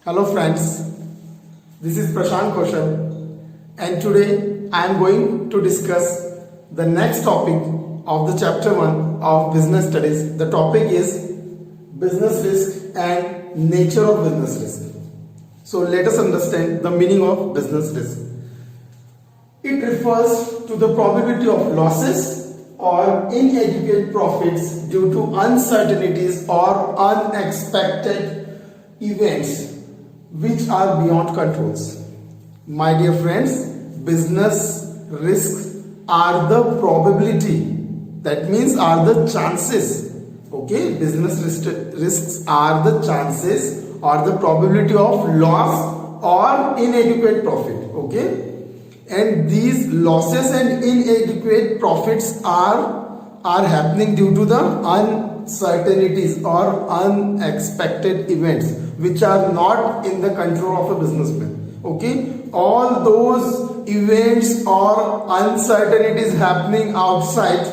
Hello friends, this is Prashant Kaushal and today I am going to discuss the next topic of the chapter 1 of business studies. The topic is business risk and nature of business risk. So let us understand the meaning of business risk. It refers to the probability of losses or inadequate profits due to uncertainties or unexpected events which are beyond controls. My dear friends, business risks are the probability, that means are the chances. Okay, business risks are the chances or the probability of loss or inadequate profit. Okay, and these losses and inadequate profits are happening due to the uncertainties or unexpected events which are not in the control of a businessman. Okay, all those events or uncertainties happening outside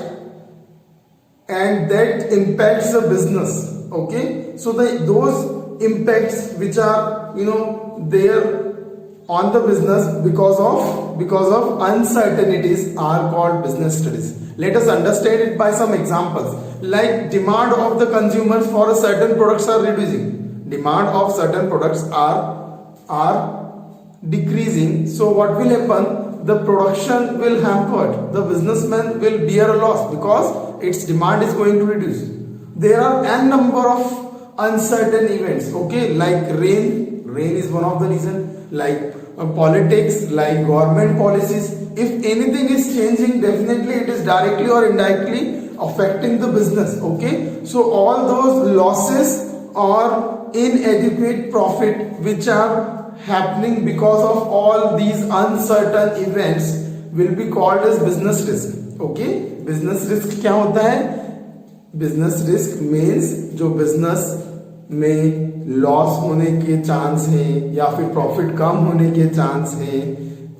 and that impacts the business. Okay, so those impacts which are there on the business because of uncertainties are called business studies. Let us understand it by some examples. Like demand of the consumers for a certain products are reducing. Demand of certain products are decreasing. So what will happen? The production will hamper. The businessman will bear a loss because its demand is going to reduce. There are n number of uncertain events. Okay, like rain is one of the reason. Like politics, like government policies. If anything is changing, definitely it is directly or indirectly affecting the business. Okay, so all those losses or inadequate profit which are happening because of all these uncertain events will be called as business risk. Okay, business risk क्या होता है? Business risk means जो business में loss होने के chance हैं या फिर प्रॉफिट कम होने के चांस हैं,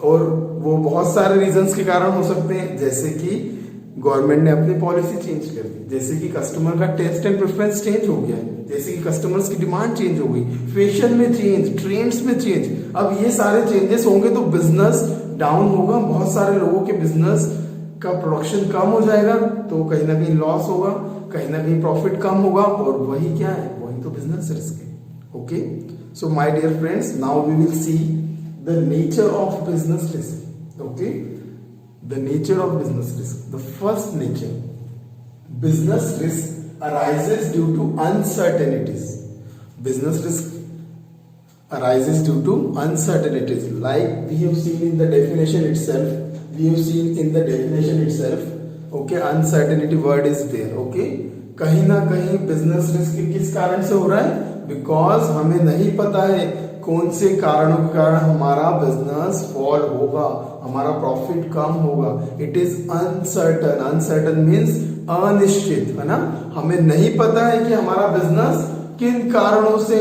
और वो बहुत सारे रीजंस के कारण हो सकते हैं, जैसे कि गवर्नमेंट ने अपनी पॉलिसी चेंज कर दी, जैसे कि कस्टमर का टेस्ट एंड प्रेफरेंस चेंज हो गया है, जैसे कि कस्टमर्स की डिमांड चेंज हो गई, फैशन में चेंज, ट्रेंड्स में चेंज. अब ये सारे चेंजेस होंगे तो बिजनेस डाउन होगा, बहुत सारे लोगों के बिजनेस का प्रोडक्शन कम हो जाएगा, तो कहीं ना कहीं लॉस होगा, कहीं ना कहीं प्रॉफिट कम होगा, और वही क्या है? वही तो बिजनेस रिस्क है. Okay, so my dear friends, now we will see the nature of business risk. Okay, the nature of business risk. The first nature, business risk arises due to uncertainties. Business risk arises due to uncertainties, like we have seen in the definition itself. Okay, uncertainty word is there. Okay, कहीं ना कहीं business risk किस कारण से हो रहा है? Because हमें नहीं पता है कौन से कारणों के कारण हमारा बिजनेस फॉल होगा, हमारा प्रॉफिट कम होगा. It is uncertain. Uncertain means अनिश्चित, है ना. हमें नहीं पता है कि हमारा बिजनेस किन कारणों से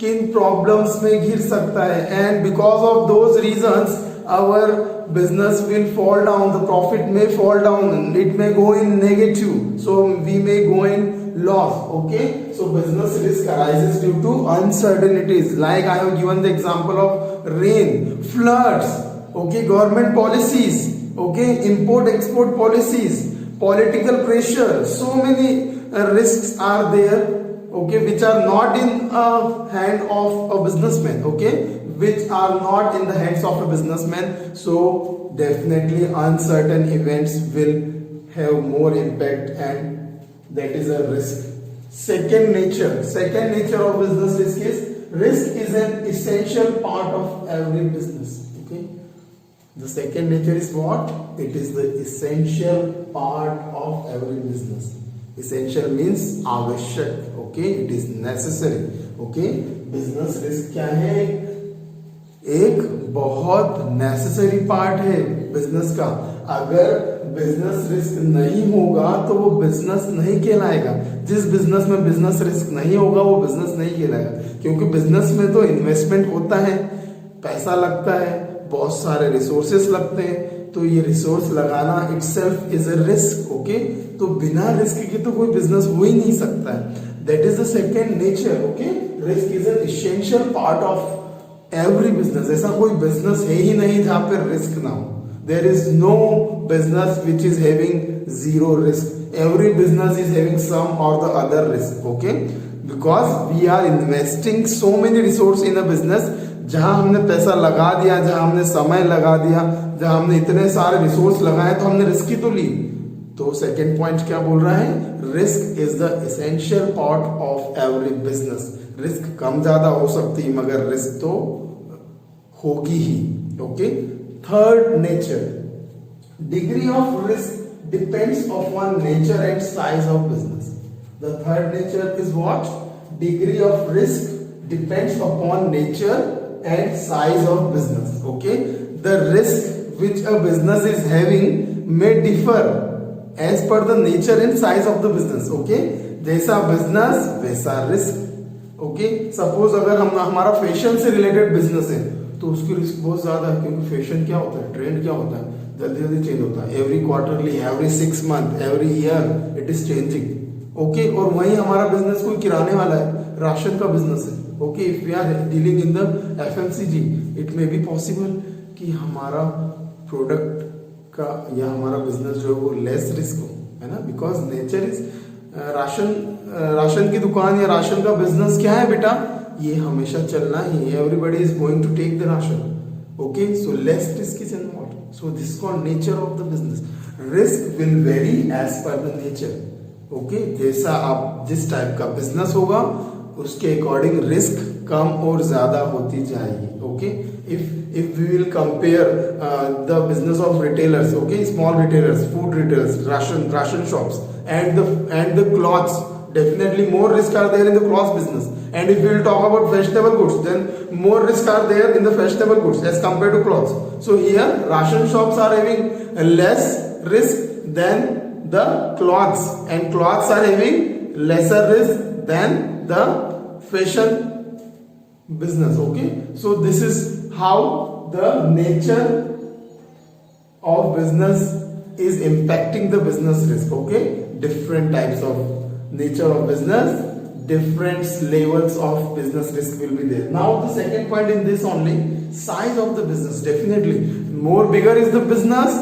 किन प्रॉब्लम्स में घिर सकता है, and because of those reasons our business will fall down, the profit may fall down, it may go in negative, so we may go in loss. Okay, so business risk arises due to uncertainties, like I have given the example of rain, floods, okay, government policies, okay, import export policies, political pressure. So many risks are there, okay, which are not in a hand of a businessman. Okay, which are not in the hands of a businessman. So definitely uncertain events will have more impact, and that is a risk. Second nature of business risk is an essential part of every business. Okay, the second nature is what? It is the essential part of every business. Essential means आवश्यक. Okay, it is necessary. Okay, business risk क्या है? एक बहुत necessary part है business का. अगर business risk नहीं होगा तो वो बिजनेस नहीं कहलाएगा. जिस बिजनेस में बिजनेस रिस्क नहीं होगा वो बिजनेस नहीं कहलाएगा, क्योंकि बिजनेस में तो इन्वेस्टमेंट होता है, पैसा लगता है, बहुत सारे रिसोर्सेस लगते हैं, तो ये रिसोर्स लगाना itself is a risk. Okay, तो बिना रिस्क के तो कोई बिजनेस हो ही नहीं सकता है. That is the second nature. Okay, risk is an essential part of every business. ऐसा कोई business है ही नहीं जहाँ पे risk ना हो. There is no business which is having zero risk. Every business is having some or the other risk. Okay, because we are investing so many resources in a business. जहां हमने पैसा लगा दिया, जहां हमने समय लगा दिया, जहां हमने इतने सारे रिसोर्स लगाए, तो हमने रिस्क ही तो ली. तो सेकंड पॉइंट क्या बोल रहा है? Risk is the essential part of every business. Risk कम ज्यादा हो सकती है मगर रिस्क तो होगी ही. Okay. Third nature, degree of risk depends upon nature and size of business. The third nature is what? Degree of risk depends upon nature and size of business. Okay, the risk which a business is having may differ as per the nature and size of the business. Okay, जैसा business वैसा risk. Okay, suppose अगर हमारा fashion से related business है तो उसकी risk बहुत ज्यादा है, क्योंकि फैशन क्या होता है, ट्रेंड क्या होता है, जल्दी जल्दी चेंज होता है. Every quarterly, every 6 month, every year it is changing. Okay, और वही हमारा बिजनेस कोई किराने वाला है, राशन का बिजनेस है. Okay, if we are dealing in the FMCG, it may be possible कि हमारा प्रोडक्ट का या हमारा बिजनेस जो है वो लेस रिस्क हो, है ना, बिकॉज नेचर इज राशन की दुकान या राशन का बिजनेस क्या है बेटा, ये हमेशा चलना ही. Everybody is going to take the ration. Okay, so less risk is involved. So this called nature of the business. Risk will vary as per the nature. Okay, जैसा आप जिस टाइप का बिजनेस होगा उसके अकॉर्डिंग रिस्क कम और ज्यादा होती जाएगी. Okay, if we will compare the business of retailers, okay, small retailers, food retailers, ration shops, and the clothes, definitely more risk are there in the clothes business. And if we will talk about vegetable goods, then more risk are there in the vegetable goods as compared to clothes. So here ration shops are having less risk than the clothes, and clothes are having lesser risk than the fashion business. Okay, so this is how the nature of business is impacting the business risk. Okay, different types of nature of business, different levels of business risk will be there. Now the second point in this only, size of the business. Definitely more bigger is the business,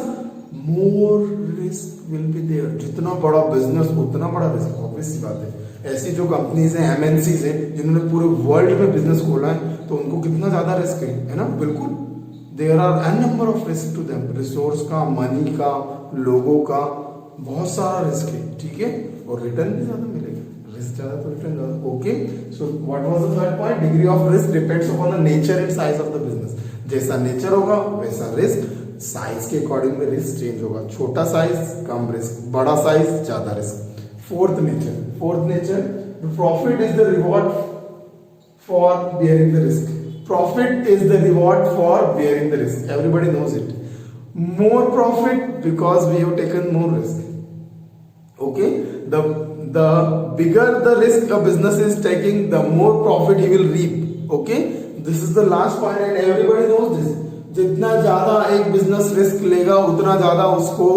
more risk will be there. जितना बड़ा business उतना बड़ा risk, obvious सी बात है. ऐसी जो companies हैं, MNCs हैं, जिन्होंने पूरे वर्ल्ड में बिजनेस खोला है, तो उनको कितना ज्यादा रिस्क है ना. बिल्कुल, there are an number of risk to them. Resource का, मनी का, लोगों का, बहुत सारा रिस्क है. ठीक है, और रिटर्न भी ज्यादा मिलेगा. रिस्क ज्यादा तो रिटर्न ज्यादा. Okay, so what was the third point? Degree of risk depends upon the nature and size of the business. जैसा नेचर होगा वैसा रिस्क, साइज के अकॉर्डिंग में रिस्क चेंज होगा. छोटा साइज कम रिस्क, बड़ा साइज ज्यादा risk. Fourth nature, the profit is the reward for bearing the risk. Profit is the reward for bearing the risk. Everybody knows it. More profit because we have taken more risk. Okay, the bigger the risk a business is taking, the more profit he will reap. Okay, this is the last point and everybody knows this. जितना ज्यादा एक business risk लेगा उतना ज्यादा उसको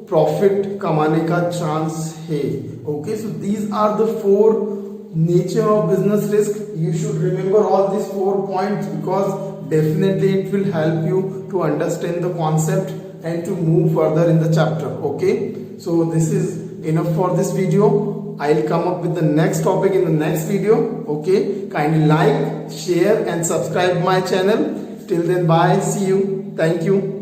profit कमाने का chance है. Okay, so these are the 4 nature of business risk. You should remember all this 4 points because definitely it will help you to understand the concept and to move further in the chapter. Okay, so this is enough for this video. I'll come up with the next topic in the next video. Okay, kindly like, share and subscribe my channel. Till then, bye, see you, thank you.